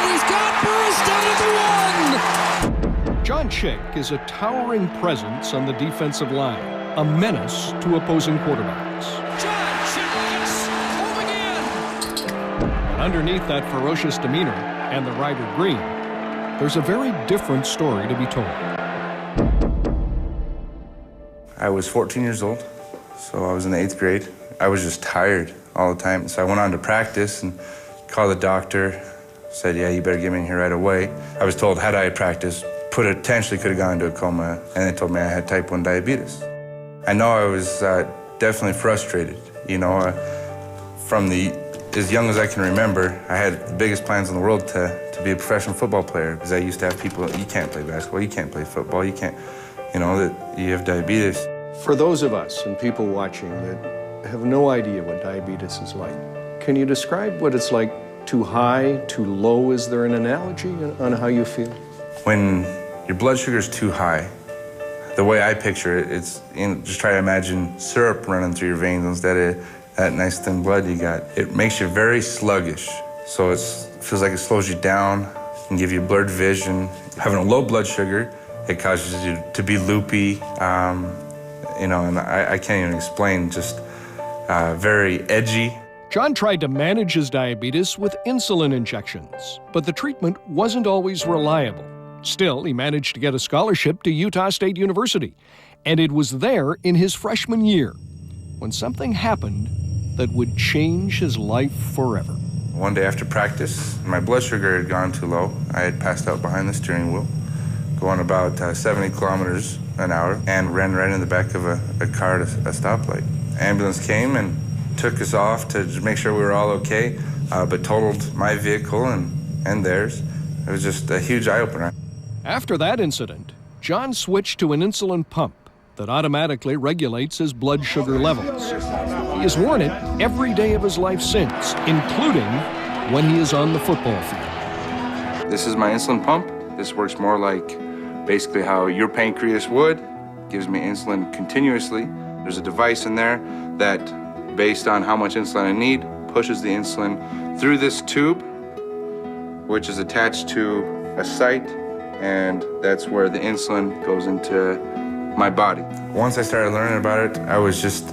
he's got Burris down at the 1. John Chick is a towering presence on the defensive line, a menace to opposing quarterbacks. John Chick, yes, home again. But underneath that ferocious demeanor and the Rider green, there's a very different story to be told. I was 14 years old, so I was in the 8th grade. I was just tired all the time, so I went on to practice and called the doctor, said, yeah, you better get me in here right away. I was told, had I practiced, potentially could have gone into a coma, and they told me I had type 1 diabetes. I know I was definitely frustrated, you know. As young as I can remember, I had the biggest plans in the world to be a professional football player, because I used to have people, you can't play basketball, you can't play football, you can't, you know, that you have diabetes. For those of us and people watching that have no idea what diabetes is like, can you describe what it's like? Too high, too low? Is there an analogy on how you feel? When your blood sugar is too high, the way I picture it, it's, you know, just try to imagine syrup running through your veins instead of that nice thin blood you got. It makes you very sluggish, so it feels like it slows you down and give you blurred vision. Having a low blood sugar, it causes you to be loopy, you know, and I can't even explain, just very edgy. John tried to manage his diabetes with insulin injections, but the treatment wasn't always reliable. Still, he managed to get a scholarship to Utah State University, and it was there in his freshman year when something happened that would change his life forever. One day after practice, my blood sugar had gone too low. I had passed out behind the steering wheel, going about 70 kilometers an hour, and ran right in the back of a car at a stoplight. Ambulance came and took us off to make sure we were all okay, but totaled my vehicle and theirs. It was just a huge eye-opener. After that incident, John switched to an insulin pump that automatically regulates his blood sugar levels. He has worn it every day of his life since, including when he is on the football field. This is my insulin pump. This works more like basically how your pancreas would. Gives me insulin continuously. There's a device in there that, based on how much insulin I need, pushes the insulin through this tube, which is attached to a site, and that's where the insulin goes into my body. Once I started learning about it, I was just,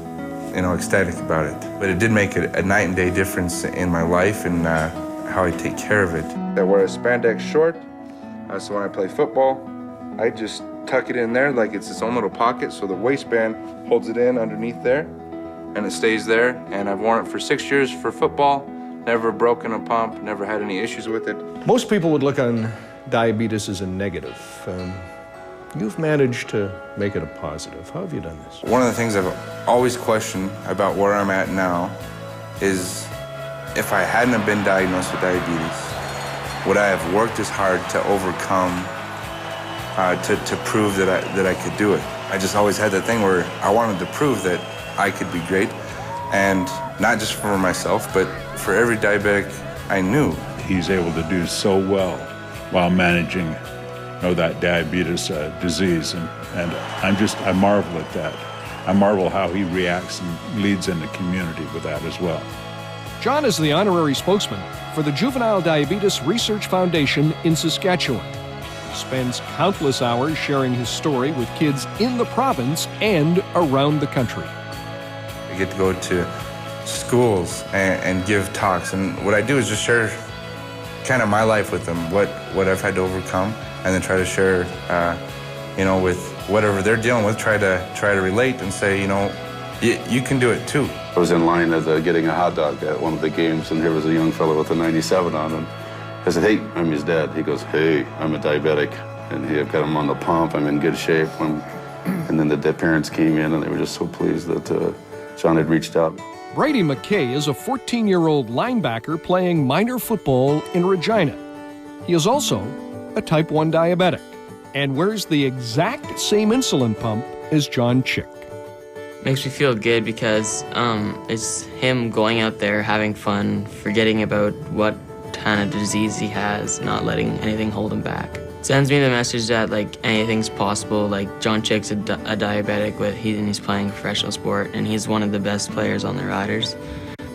you know, ecstatic about it. But it did make a night and day difference in my life and how I take care of it. I wear a spandex short, so when I play football, I just tuck it in there like it's its own little pocket, so the waistband holds it in underneath there, and it stays there. And I've worn it for 6 years for football, never broken a pump, never had any issues with it. Most people would look on diabetes as a negative. You've managed to make it a positive. How have you done this? One of the things I've always questioned about where I'm at now is, if I hadn't have been diagnosed with diabetes, would I have worked as hard to overcome, to prove that I could do it? I just always had that thing where I wanted to prove that I could be great, and not just for myself, but for every diabetic I knew. He's able to do so well while managing, you know, that diabetes disease, and I marvel at that. I marvel how he reacts and leads in the community with that as well. John is the honorary spokesman for the Juvenile Diabetes Research Foundation in Saskatchewan. He spends countless hours sharing his story with kids in the province and around the country. I get to go to schools and give talks, and what I do is just share kind of my life with them, what I've had to overcome, and then try to share, you know, with whatever they're dealing with, try to relate and say, you know, you can do it too. I was in line at getting a hot dog at one of the games, and here was a young fellow with a 97 on him. I said, hey, I'm his dad. He goes, hey, I'm a diabetic, and I've got him on the pump. I'm in good shape. And then the parents came in, and they were just so pleased that John had reached out. Brady McKay is a 14-year-old linebacker playing minor football in Regina. He is also a type 1 diabetic and wears the exact same insulin pump as John Chick. Makes me feel good because it's him going out there, having fun, forgetting about what kind of disease he has, not letting anything hold him back. Sends me the message that, like, anything's possible. Like, John Chick's a diabetic, but he's playing professional sport, and he's one of the best players on the Riders.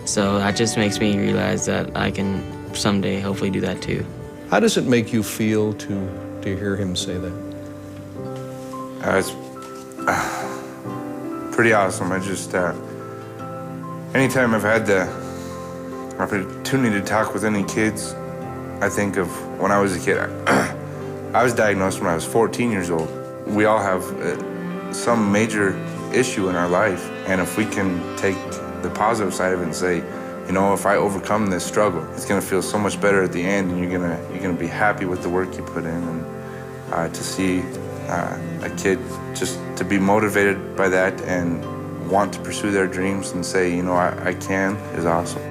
So that just makes me realize that I can someday hopefully do that too. How does it make you feel to hear him say that? It's pretty awesome. I just, anytime I've had the opportunity to talk with any kids, I think of when I was a kid. I was diagnosed when I was 14 years old. We all have some major issue in our life, and if we can take the positive side of it and say, you know, if I overcome this struggle, it's gonna feel so much better at the end, and you're gonna be happy with the work you put in, and to see a kid just to be motivated by that and want to pursue their dreams and say, you know, I can, is awesome.